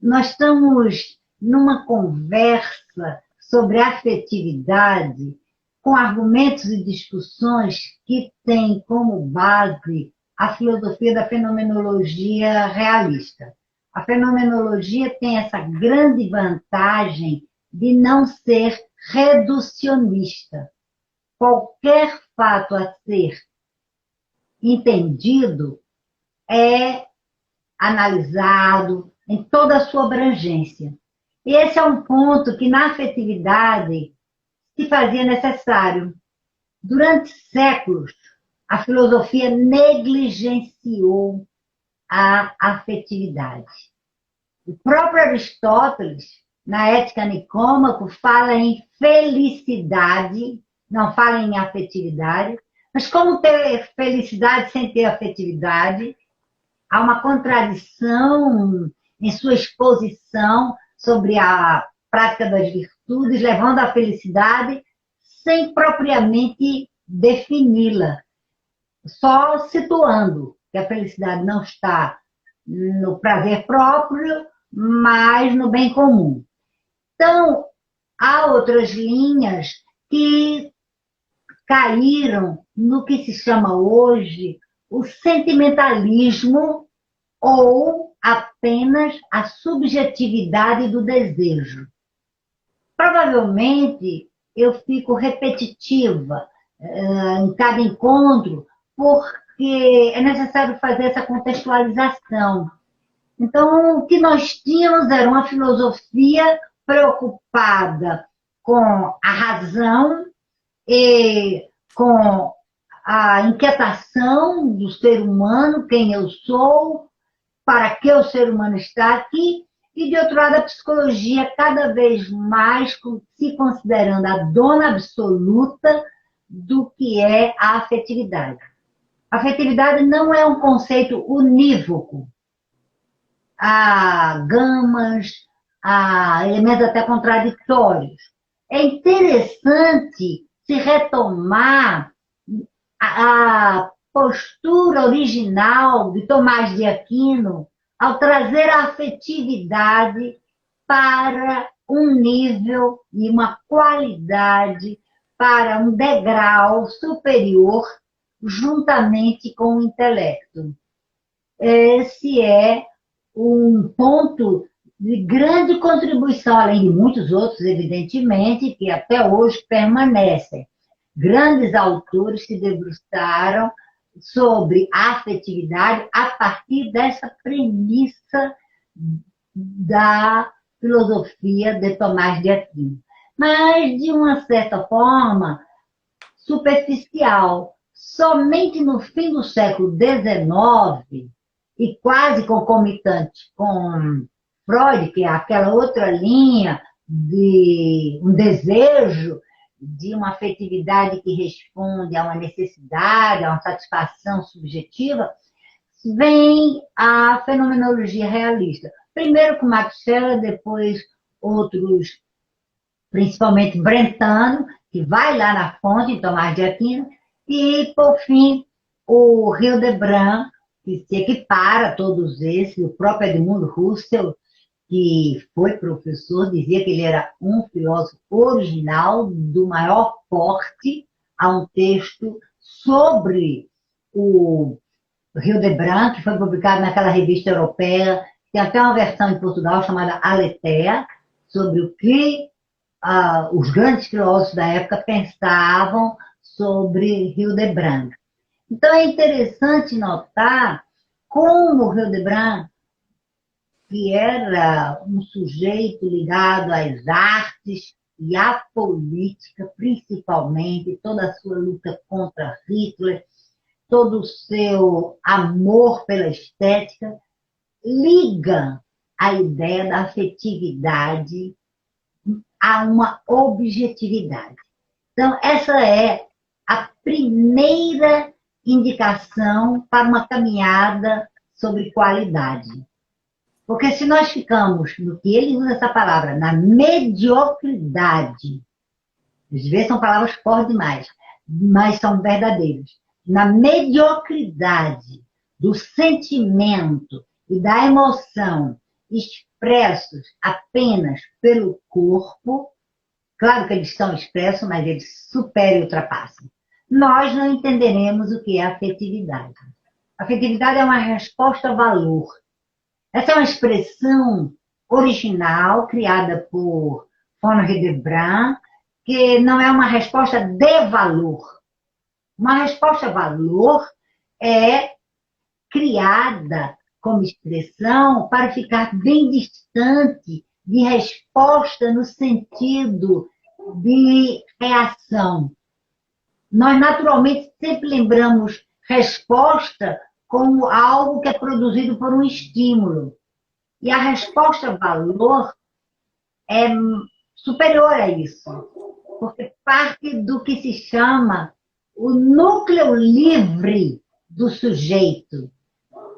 Nós estamos numa conversa sobre afetividade com argumentos e discussões que têm como base a filosofia da fenomenologia realista. A fenomenologia tem essa grande vantagem de não ser reducionista. Qualquer fato a ser entendido é analisado em toda a sua abrangência. E esse é um ponto que na afetividade se fazia necessário. Durante séculos, a filosofia negligenciou a afetividade. O próprio Aristóteles, na Ética Nicômaco, fala em felicidade, não fala em afetividade, mas como ter felicidade sem ter afetividade? Há uma contradição em sua exposição sobre a prática das virtudes, levando à felicidade sem propriamente defini-la, só situando que a felicidade não está no prazer próprio, mas no bem comum. Então, há outras linhas que caíram no que se chama hoje o sentimentalismo ou apenas a subjetividade do desejo. Provavelmente eu fico repetitiva em cada encontro, porque é necessário fazer essa contextualização. Então, o que nós tínhamos era uma filosofia preocupada com a razão e com a inquietação do ser humano, quem eu sou, para que o ser humano está aqui, e de outro lado a psicologia cada vez mais se considerando a dona absoluta do que é a afetividade. A afetividade não é um conceito unívoco. Há gamas, há elementos até contraditórios. É interessante se retomar a postura original de Tomás de Aquino ao trazer a afetividade para um nível e uma qualidade, para um degrau superior, juntamente com o intelecto. Esse é um ponto de grande contribuição, além de muitos outros, evidentemente, que até hoje permanecem. Grandes autores se debruçaram sobre a afetividade a partir dessa premissa da filosofia de Tomás de Aquino. Mas, de uma certa forma, superficial. Somente no fim do século XIX, e quase concomitante com Freud, que é aquela outra linha de um desejo, de uma afetividade que responde a uma necessidade, a uma satisfação subjetiva, vem a fenomenologia realista. Primeiro com Max Scheler, depois outros, principalmente Brentano, que vai lá na fonte, em Tomás de Aquino, e, por fim, o Hildebrand, que se equipara a todos esses, o próprio Edmund Husserl, que foi professor, dizia que ele era um filósofo original do maior porte. Há um texto sobre o Hildebrand, que foi publicado naquela revista europeia, tem até uma versão em Portugal chamada Aletheia, sobre o que os grandes filósofos da época pensavam sobre Hildebrand. Então é interessante notar como Hildebrand, que era um sujeito ligado às artes e à política, principalmente, toda a sua luta contra Hitler, todo o seu amor pela estética, liga a ideia da afetividade a uma objetividade. Então, essa é a primeira indicação para uma caminhada sobre qualidade. Porque se nós ficamos, no que ele usa essa palavra, na mediocridade, às vezes são palavras fortes demais, mas são verdadeiras, na mediocridade do sentimento e da emoção expressos apenas pelo corpo, claro que eles são expressos, mas eles superam e ultrapassam, nós não entenderemos o que é afetividade. Afetividade é uma resposta a valor. Essa é uma expressão original, criada por von Hildebrand, que não é uma resposta de valor. Uma resposta a valor é criada como expressão para ficar bem distante de resposta no sentido de reação. Nós, naturalmente, sempre lembramos resposta como algo que é produzido por um estímulo. E a resposta valor é superior a isso, porque parte do que se chama o núcleo livre do sujeito,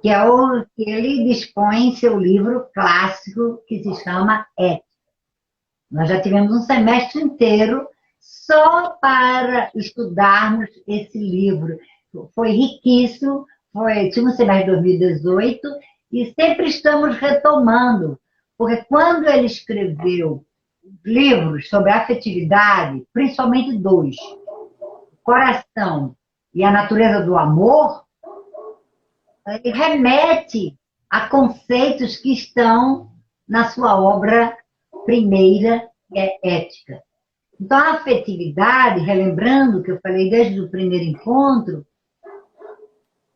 que é o que ele dispõe em seu livro clássico, que se chama Ética. Nós já tivemos um semestre inteiro só para estudarmos esse livro. Foi riquíssimo, tinha um semestre de 2018, e sempre estamos retomando, porque quando ele escreveu livros sobre afetividade, principalmente dois, O Coração e A Natureza do Amor, ele remete a conceitos que estão na sua obra primeira, que é Ética. Então, a afetividade, relembrando o que eu falei desde o primeiro encontro,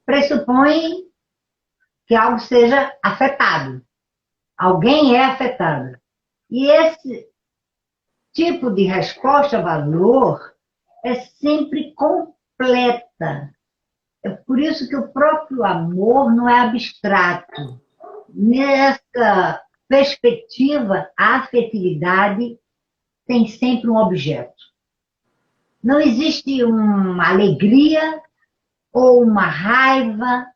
pressupõe que algo seja afetado. Alguém é afetado. E esse tipo de resposta a valor é sempre completa. É por isso que o próprio amor não é abstrato. Nessa perspectiva, a afetividade tem sempre um objeto. Não existe uma alegria ou uma raiva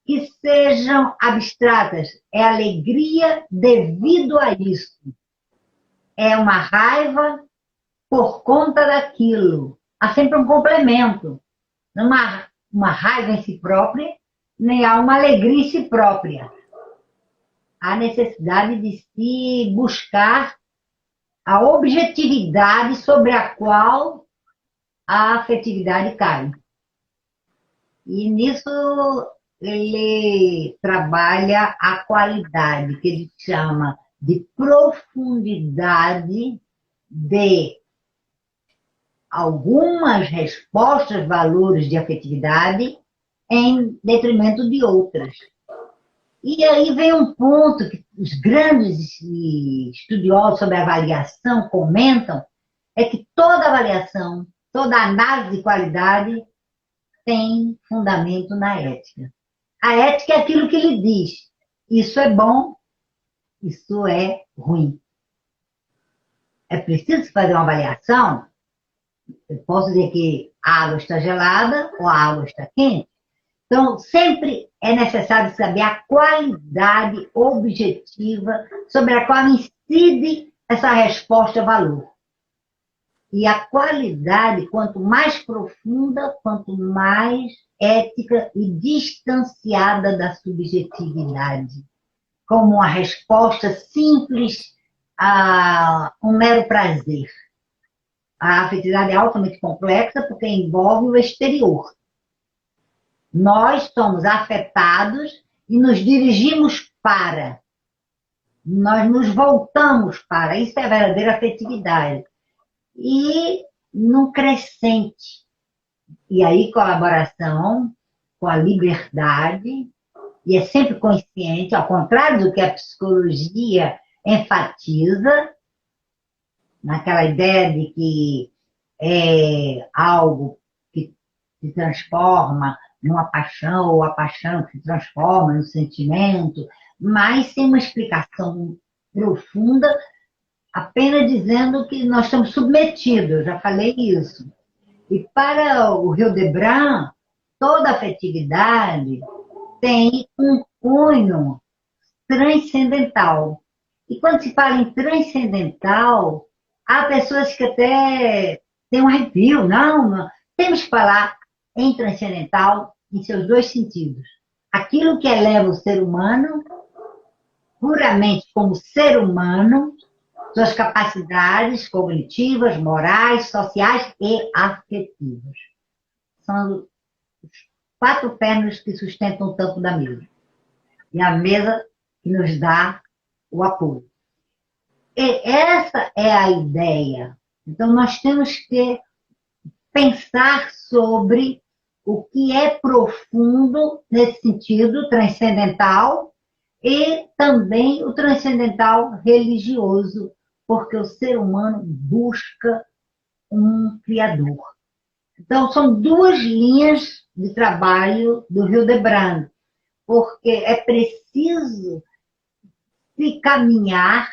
que sejam abstratas. É alegria devido a isso. É uma raiva por conta daquilo. Há sempre um complemento. Não há uma raiva em si própria, nem há uma alegria em si própria. Há necessidade de se buscar a objetividade sobre a qual a afetividade cai. E nisso ele trabalha a qualidade, que ele chama de profundidade de algumas respostas, valores de afetividade, em detrimento de outras. E aí vem um ponto que os grandes estudiosos sobre avaliação comentam, é que toda avaliação, toda análise de qualidade tem fundamento na ética. A ética é aquilo que ele diz, isso é bom, isso é ruim. É preciso fazer uma avaliação. Eu posso dizer que a água está gelada ou a água está quente. Então, sempre é necessário saber a qualidade objetiva sobre a qual incide essa resposta valor. E a qualidade, quanto mais profunda, quanto mais ética e distanciada da subjetividade. Como uma resposta simples a um mero prazer. A afetividade é altamente complexa porque envolve o exterior. Nós somos afetados e nos dirigimos para. Nós nos voltamos para. Isso é a verdadeira afetividade. E num crescente. E aí colaboração com a liberdade, e é sempre consciente, ao contrário do que a psicologia enfatiza, naquela ideia de que é algo que se transforma numa paixão, ou a paixão que se transforma no sentimento, mas sem uma explicação profunda, apenas dizendo que nós estamos submetidos, eu já falei isso. E para o Hildebrand, toda afetividade tem um cunho transcendental. E quando se fala em transcendental, há pessoas que até têm um arrepio. Não, temos que falar em transcendental em seus dois sentidos. Aquilo que eleva o ser humano puramente como ser humano, suas capacidades cognitivas, morais, sociais e afetivas. São os 4 pernas que sustentam o tampo da mesa. E a mesa que nos dá o apoio. E essa é a ideia. Então, nós temos que pensar sobre o que é profundo nesse sentido transcendental e também o transcendental religioso, porque o ser humano busca um criador. Então, são 2 linhas de trabalho do Hildebrand, porque é preciso se caminhar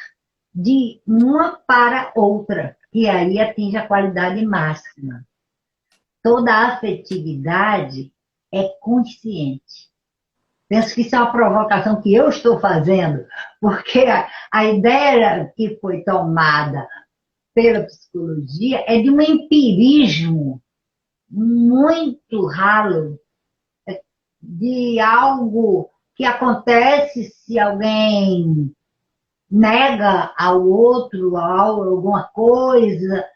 de uma para outra, e aí atinge a qualidade máxima. Toda a afetividade é consciente. Penso que isso é uma provocação que eu estou fazendo, porque a ideia que foi tomada pela psicologia é de um empirismo muito ralo, de algo que acontece se alguém nega ao outro alguma coisa,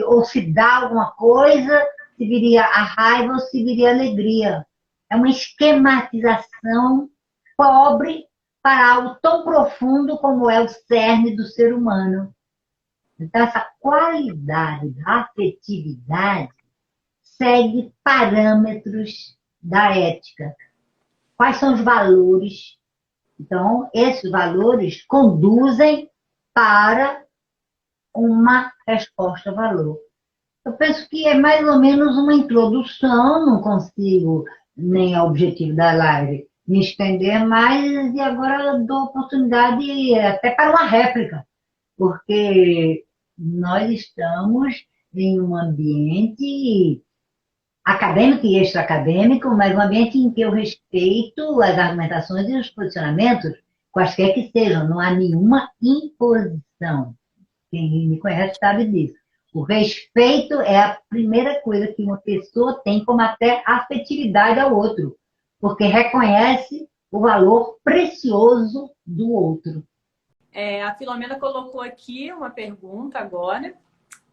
ou se dá alguma coisa, se viria a raiva ou se viria a alegria. É uma esquematização pobre para algo tão profundo como é o cerne do ser humano. Então, essa qualidade da afetividade segue parâmetros da ética. Quais são os valores? Então, esses valores conduzem para uma resposta-valor. Eu penso que é mais ou menos uma introdução, não consigo, nem o objetivo da live, me estender mais, e agora eu dou oportunidade até para uma réplica, porque nós estamos em um ambiente acadêmico e extra-acadêmico, mas um ambiente em que eu respeito as argumentações e os posicionamentos, quaisquer que sejam, não há nenhuma imposição. Quem me conhece sabe disso. O respeito é a primeira coisa que uma pessoa tem, como até afetividade ao outro, porque reconhece o valor precioso do outro. A Filomena colocou aqui uma pergunta agora.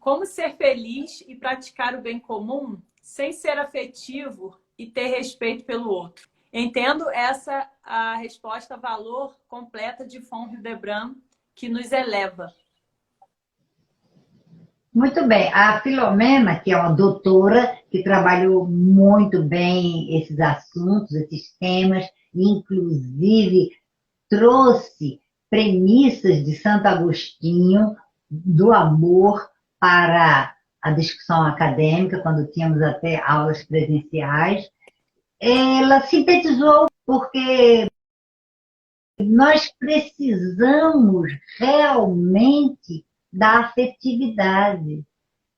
Como ser feliz e praticar o bem comum sem ser afetivo e ter respeito pelo outro? Entendo essa a resposta valor completa de von Hildebrand, que nos eleva. Muito bem. A Filomena, que é uma doutora, que trabalhou muito bem esses assuntos, esses temas, inclusive trouxe premissas de Santo Agostinho do amor para a discussão acadêmica, quando tínhamos até aulas presenciais. Ela sintetizou porque nós precisamos realmente da afetividade.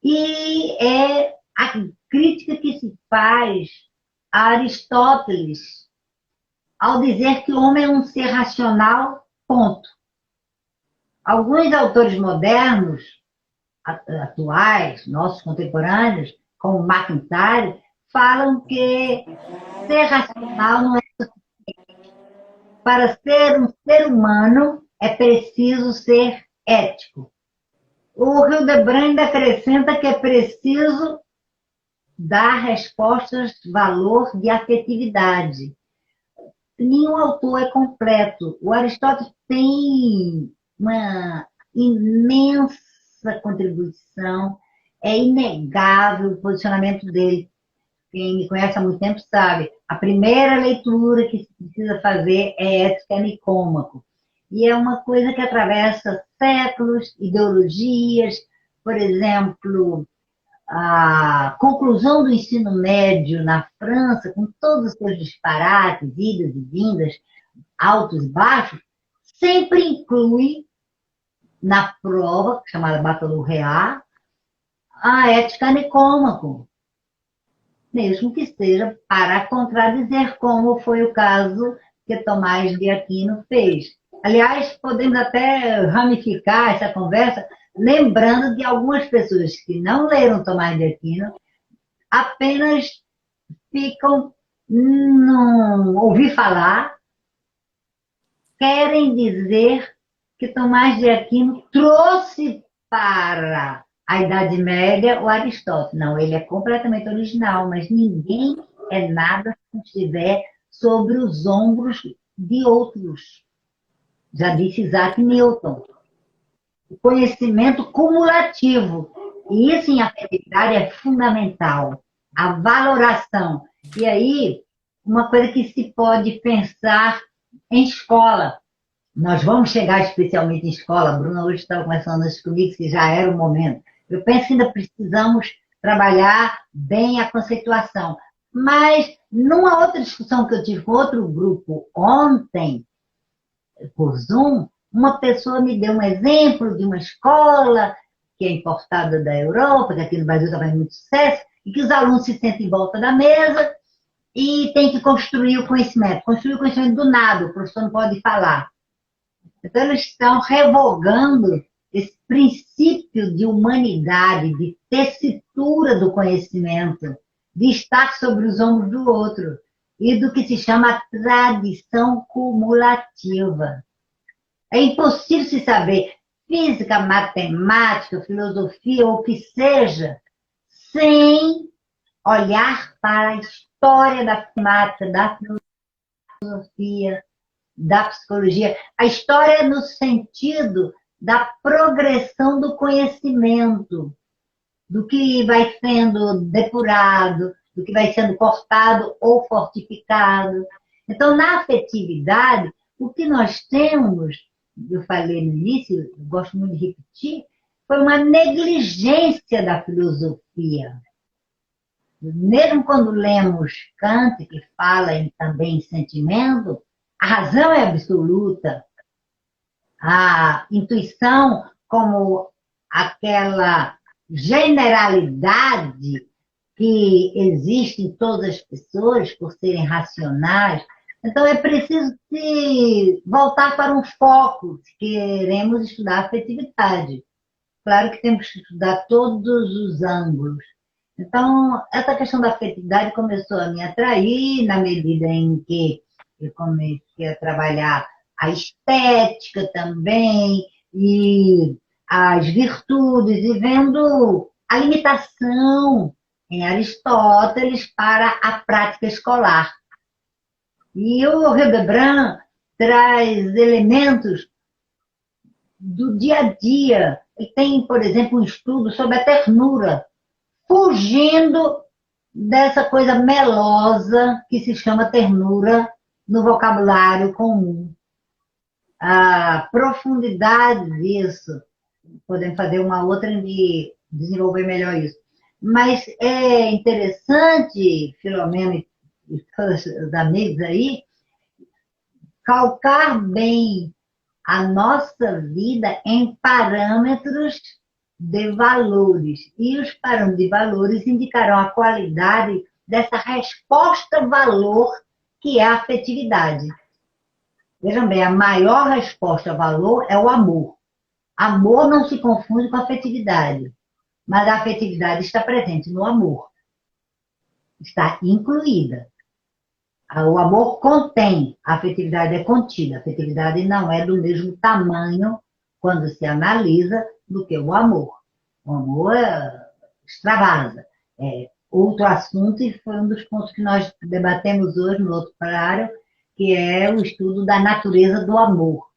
E é a crítica que se faz a Aristóteles ao dizer que o homem é um ser racional, ponto. Alguns autores modernos, atuais, nossos contemporâneos, como McIntyre, falam que ser racional não é suficiente. Para ser um ser humano, é preciso ser ético. O Hildebrand acrescenta que é preciso dar respostas de valor de afetividade. Nenhum autor é completo. O Aristóteles tem uma imensa contribuição, é inegável o posicionamento dele. Quem me conhece há muito tempo sabe, a primeira leitura que se precisa fazer é Ética Nicômaco. E é uma coisa que atravessa séculos, ideologias, por exemplo, a conclusão do ensino médio na França, com todos os seus disparates, idas e vindas, altos e baixos, sempre inclui na prova, chamada Baccalaureat, a Ética Nicômaco, mesmo que seja para contradizer, como foi o caso que Tomás de Aquino fez. Aliás, podemos até ramificar essa conversa lembrando de algumas pessoas que não leram Tomás de Aquino, apenas ficam no ouvir falar, querem dizer que Tomás de Aquino trouxe para a Idade Média o Aristóteles. Não, ele é completamente original, mas ninguém é nada se estiver sobre os ombros de outros. Já disse Isaac Newton. O conhecimento cumulativo. E isso em afetividade é fundamental. A valoração. E aí, uma coisa que se pode pensar em escola. Nós vamos chegar especialmente em escola. A Bruna hoje estava conversando isso comigo, que já era o momento. Eu penso que ainda precisamos trabalhar bem a conceituação. Mas, numa outra discussão que eu tive com outro grupo ontem, por Zoom, uma pessoa me deu um exemplo de uma escola que é importada da Europa, que aqui no Brasil está fazendo muito sucesso, e que os alunos se sentem em volta da mesa e tem que construir o conhecimento. Construir o conhecimento do nada, o professor não pode falar. Então, eles estão revogando esse princípio de humanidade, de tessitura do conhecimento, de estar sobre os ombros do outro, e do que se chama tradição cumulativa. É impossível se saber física, matemática, filosofia, ou o que seja, sem olhar para a história da matemática, da filosofia, da psicologia. A história no sentido da progressão do conhecimento, do que vai sendo depurado, do que vai sendo cortado ou fortificado. Então, na afetividade, o que nós temos, eu falei no início, eu gosto muito de repetir, foi uma negligência da filosofia. Mesmo quando lemos Kant, que fala também em sentimento, a razão é absoluta. A intuição, como aquela generalidade que existe em todas as pessoas por serem racionais. Então, é preciso voltar para um foco, se queremos estudar a afetividade. Claro que temos que estudar todos os ângulos. Então, essa questão da afetividade começou a me atrair na medida em que eu comecei a trabalhar a estética também, e as virtudes, e vendo a limitação em Aristóteles para a prática escolar. E o Hildebrand traz elementos do dia a dia. Ele tem, por exemplo, um estudo sobre a ternura, fugindo dessa coisa melosa que se chama ternura no vocabulário comum. A profundidade disso, podemos fazer uma outra e desenvolver melhor isso. Mas é interessante, Filomena e todos os amigos aí, calcar bem a nossa vida em parâmetros de valores. E os parâmetros de valores indicarão a qualidade dessa resposta-valor que é a afetividade. Vejam bem, a maior resposta-valor é o amor. Amor não se confunde com afetividade, mas a afetividade está presente no amor. Está incluída. O amor contém, a afetividade é contida. A afetividade não é do mesmo tamanho, quando se analisa, do que o amor. O amor extravasa. É outro assunto, e foi um dos pontos que nós debatemos hoje no outro horário, que é o estudo da natureza do amor.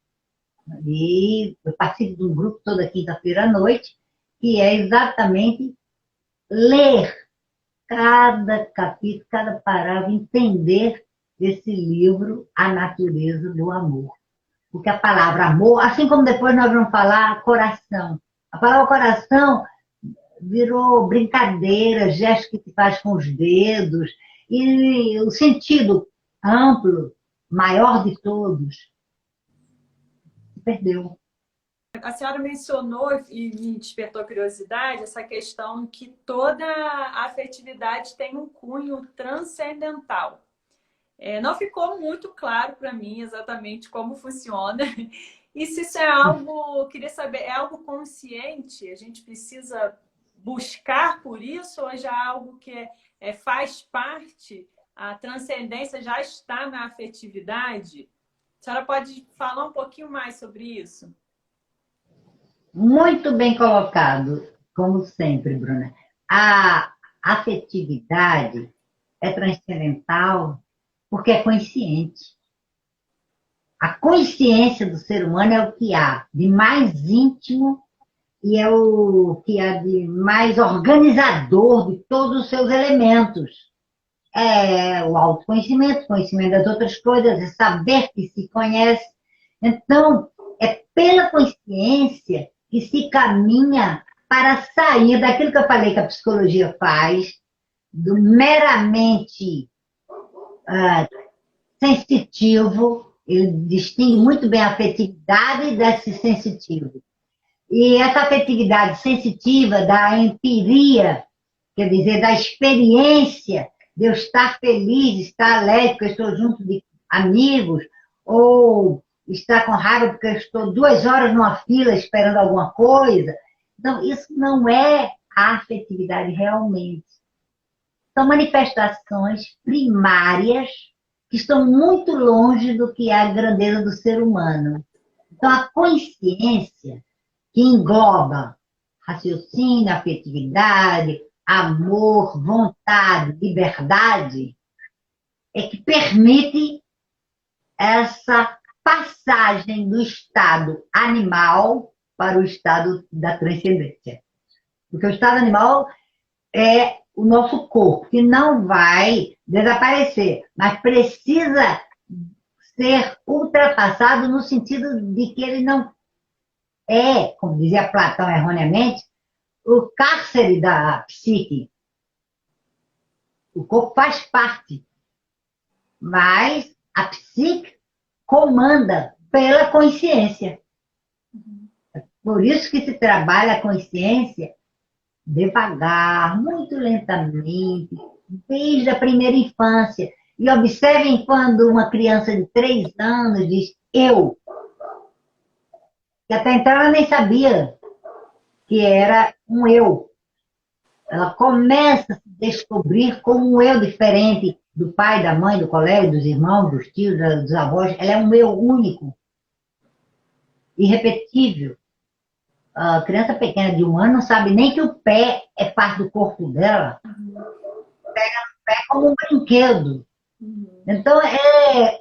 E eu participo de um grupo toda quinta-feira à noite, que é exatamente ler cada capítulo, cada parágrafo, entender esse livro, A Natureza do Amor. Porque a palavra amor, assim como depois nós vamos falar coração. A palavra coração virou brincadeira, gesto que se faz com os dedos, e o sentido amplo, maior de todos, se perdeu. A senhora mencionou e me despertou a curiosidade essa questão que toda afetividade tem um cunho transcendental. Não ficou muito claro para mim exatamente como funciona. E se isso é algo, queria saber, é algo consciente? A gente precisa buscar por isso ou já é algo que faz parte, a transcendência já está na afetividade? A senhora pode falar um pouquinho mais sobre isso? Muito bem colocado, como sempre, Bruna. A afetividade é transcendental porque é consciente. A consciência do ser humano é o que há de mais íntimo e é o que há de mais organizador de todos os seus elementos. É o autoconhecimento, conhecimento das outras coisas, é saber que se conhece. Então, é pela consciência que se caminha para sair daquilo que eu falei que a psicologia faz, do meramente sensitivo, ele distingue muito bem a afetividade desse sensitivo. E essa afetividade sensitiva da empiria, quer dizer, da experiência de eu estar feliz, estar alegre porque eu estou junto de amigos, ou estar com raiva porque eu estou 2 horas numa fila esperando alguma coisa. Então, isso não é a afetividade realmente. São manifestações primárias que estão muito longe do que é a grandeza do ser humano. Então, a consciência, que engloba raciocínio, afetividade, amor, vontade, liberdade, é que permite essa passagem do estado animal para o estado da transcendência. Porque o estado animal é o nosso corpo, que não vai desaparecer, mas precisa ser ultrapassado no sentido de que ele não é, como dizia Platão erroneamente, o cárcere da psique. O corpo faz parte, mas a psique comanda pela consciência. Por isso que se trabalha a consciência devagar, muito lentamente, desde a primeira infância. E observem quando uma criança de 3 anos diz eu, que até então ela nem sabia que era um eu. Ela começa a se descobrir como um eu diferente do pai, da mãe, do colega, dos irmãos, dos tios, dos avós. Ela é um eu único, irrepetível. A criança pequena de 1 ano não sabe nem que o pé é parte do corpo dela. Pega no pé como um brinquedo. Então, é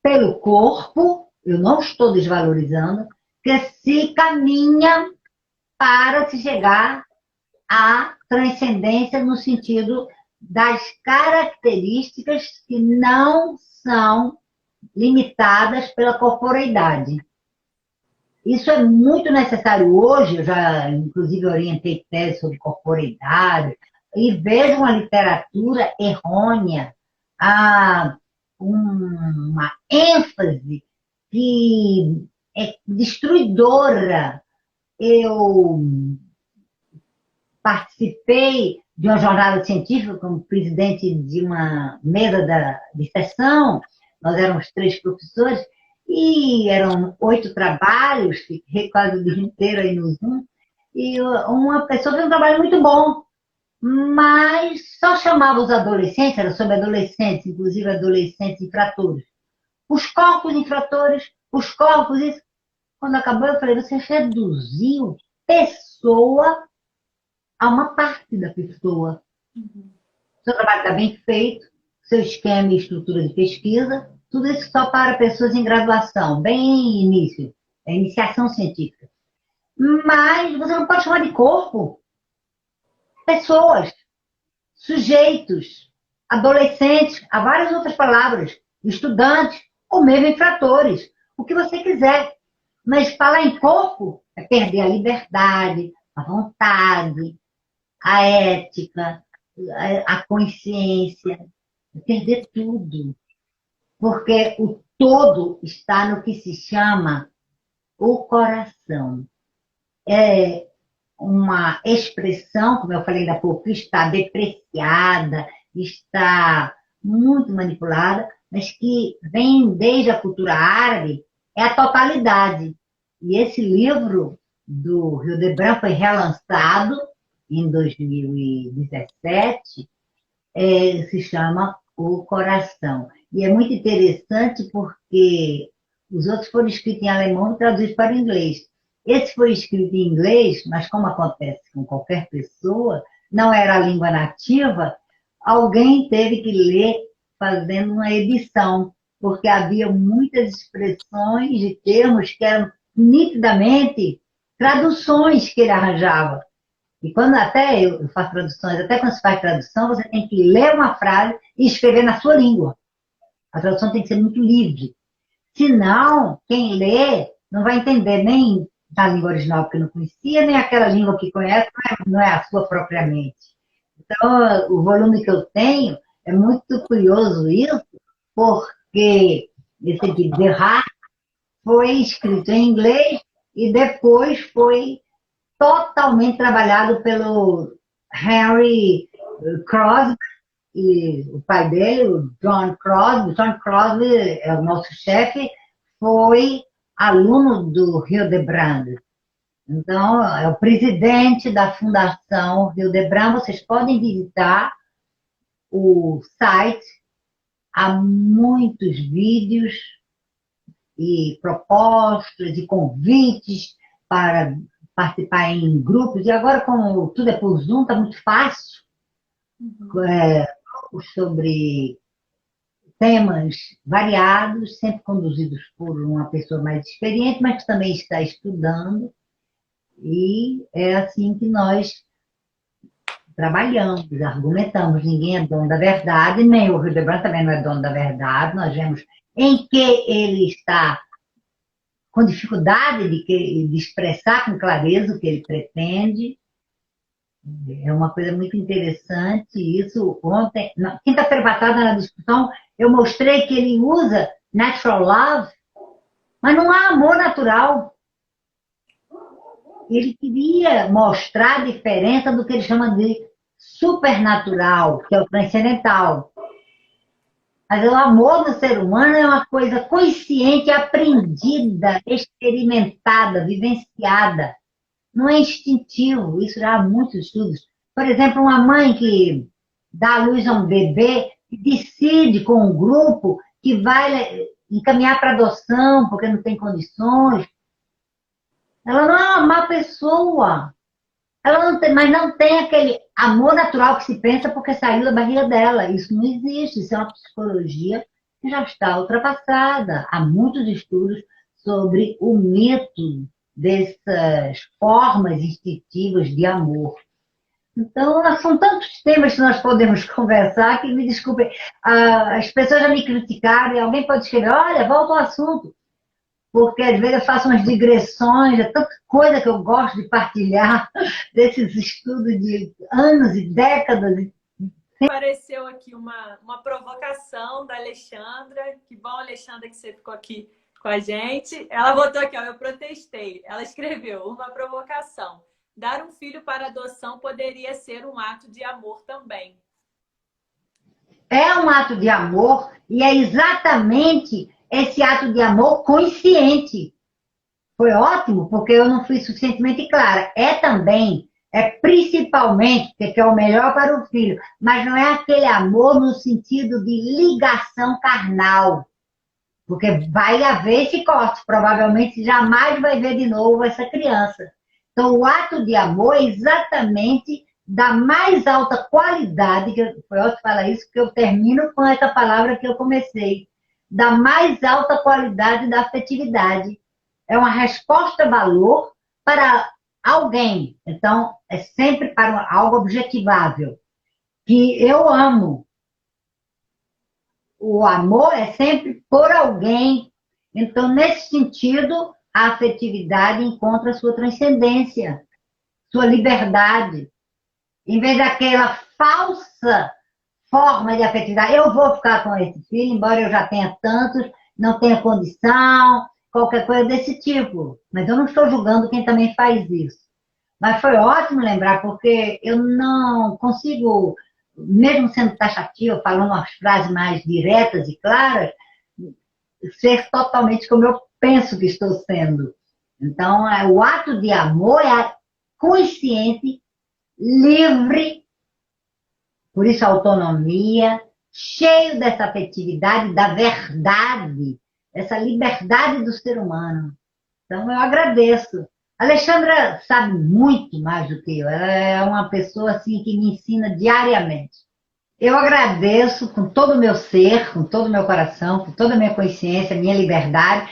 pelo corpo, eu não estou desvalorizando, que se caminha para se chegar à transcendência no sentido das características que não são limitadas pela corporeidade. Isso é muito necessário hoje, eu já inclusive orientei tese sobre corporeidade, e vejo uma literatura errônea, uma ênfase que é destruidora. Eu participei de uma jornada científica como presidente de uma mesa de sessão, nós éramos 3 professores, e eram 8 trabalhos, fiquei quase o dia inteiro aí no Zoom, e uma pessoa fez um trabalho muito bom, mas só chamava os adolescentes, era sobre adolescentes, inclusive adolescentes infratores. Os corpos infratores, os corpos, isso. Quando acabou, eu falei, você reduziu pessoa a uma parte da pessoa. Seu trabalho está bem feito, seu esquema e estrutura de pesquisa, tudo isso só para pessoas em graduação, bem início, é iniciação científica. Mas você não pode chamar de corpo pessoas, sujeitos, adolescentes, há várias outras palavras, estudantes, ou mesmo infratores, o que você quiser. Mas falar em corpo é perder a liberdade, a vontade, a ética, a consciência, é perder tudo. Porque o todo está no que se chama o coração. É uma expressão, como eu falei ainda há pouco, que está depreciada, está muito manipulada, mas que vem desde a cultura árabe, é a totalidade. E esse livro do Hildebrand foi relançado em 2017, se chama O Coração. E é muito interessante porque Os outros foram escritos em alemão e traduzidos para o inglês. Esse foi escrito em inglês, mas como acontece com qualquer pessoa, não era a língua nativa, alguém teve que ler fazendo uma edição, porque havia muitas expressões de termos que eram nitidamente traduções que ele arranjava. E quando até eu faço traduções, até quando se faz tradução, você tem que ler uma frase e escrever na sua língua. A tradução tem que ser muito livre. Senão, quem lê não vai entender nem da língua original que não conhecia, nem aquela língua que conhece, não é a sua propriamente. Então, o volume que eu tenho é muito curioso isso, porque esse aqui, The Heart, foi escrito em inglês e depois foi totalmente trabalhado pelo Henry Crosby, e o pai dele, o John Crosby. John Crosby é o nosso chefe, foi aluno do Hildebrand. Então, é o presidente da Fundação Hildebrand. Vocês podem visitar o site, há muitos vídeos e propostas e convites para participar em grupos. E agora, como tudo é por Zoom, está muito fácil. Sobre temas variados, sempre conduzidos por uma pessoa mais experiente, mas que também está estudando. E é assim que nós trabalhamos, argumentamos. Ninguém é dono da verdade, nem o Hildebrand também não é dono da verdade. Nós vemos em que ele está com dificuldade de expressar com clareza o que ele pretende. É uma coisa muito interessante isso. Ontem, na quinta-feira passada, na discussão, eu mostrei que ele usa natural love, mas não há amor natural. Ele queria mostrar a diferença do que ele chama de supernatural, que é o transcendental. Mas o amor do ser humano é uma coisa consciente, aprendida, experimentada, vivenciada. Não é instintivo, isso já há muitos estudos. Por exemplo, uma mãe que dá à luz a um bebê e decide com um grupo que vai encaminhar para adoção porque não tem condições. Ela não é uma má pessoa. Ela não tem, mas não tem aquele amor natural que se pensa porque saiu da barriga dela. Isso não existe. Isso é uma psicologia que já está ultrapassada. Há muitos estudos sobre o mito dessas formas instintivas de amor. Então, são tantos temas que nós podemos conversar que, me desculpem, as pessoas já me criticaram e alguém pode escrever, olha, volta ao assunto. Porque às vezes eu faço umas digressões, é tanta coisa que eu gosto de partilhar desses estudos de anos e décadas. Apareceu aqui uma provocação da Alexandra. Que bom, Alexandra, que você ficou aqui com a gente. Ela botou aqui, ó, eu protestei. Ela escreveu uma provocação. Dar um filho para adoção poderia ser um ato de amor também. É um ato de amor e é exatamente esse ato de amor consciente. Foi ótimo, porque eu não fui suficientemente clara. É também, é principalmente, que é o melhor para o filho, mas não é aquele amor no sentido de ligação carnal. Porque vai haver esse corte, provavelmente jamais vai ver de novo essa criança. Então, o ato de amor é exatamente da mais alta qualidade, que foi ótimo falar isso, porque eu termino com essa palavra que eu comecei, da mais alta qualidade da afetividade. É uma resposta-valor para alguém. Então, é sempre para algo objetivável, que eu amo. O amor é sempre por alguém. Então, nesse sentido, a afetividade encontra sua transcendência, sua liberdade. Em vez daquela falsa forma de afetividade, eu vou ficar com esse filho, embora eu já tenha tantos, não tenha condição, qualquer coisa desse tipo. Mas eu não estou julgando quem também faz isso. Mas foi ótimo lembrar, porque eu não consigo, mesmo sendo taxativa, falando umas frases mais diretas e claras, ser totalmente como eu penso que estou sendo. Então, o ato de amor é consciente, livre, por isso a autonomia, cheio dessa afetividade, da verdade. essa liberdade do ser humano. Então, eu agradeço. A Alexandra sabe muito mais do que eu. Ela é uma pessoa assim que me ensina diariamente. Eu agradeço com todo o meu ser, com todo o meu coração, com toda a minha consciência, minha liberdade.